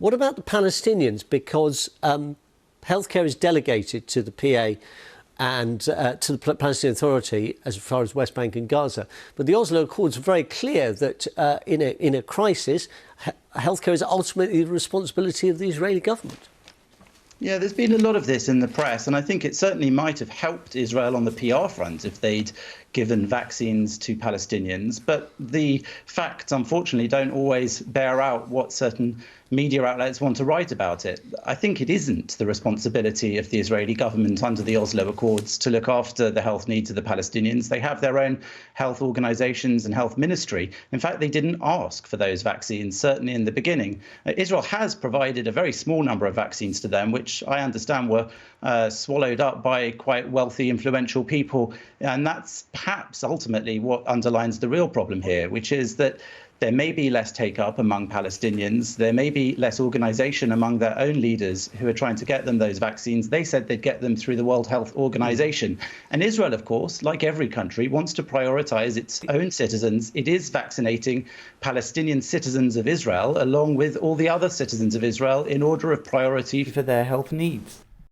What about the Palestinians? Because healthcare is delegated to the PA and to the Palestinian Authority as far as West Bank and Gaza. But the Oslo Accords are very clear that in a crisis, healthcare is ultimately the responsibility of the Israeli government. Yeah, there's been a lot of this in the press, and I think it certainly might have helped Israel on the PR front if they'd given vaccines to Palestinians. But the facts, unfortunately, don't always bear out what certain media outlets want to write about it. I think it isn't the responsibility of the Israeli government under the Oslo Accords to look after the health needs of the Palestinians. They have their own health organizations and health ministry. In fact, they didn't ask for those vaccines, certainly in the beginning. Israel has provided a very small number of vaccines to them, which I understand were swallowed up by quite wealthy, influential people. And that's perhaps ultimately what underlines the real problem here, which is that there may be less take-up among Palestinians. There may be less organisation among their own leaders who are trying to get them those vaccines. They said they'd get them through the World Health Organization. And Israel, of course, like every country, wants to prioritise its own citizens. It is vaccinating Palestinian citizens of Israel along with all the other citizens of Israel in order of priority for their health needs.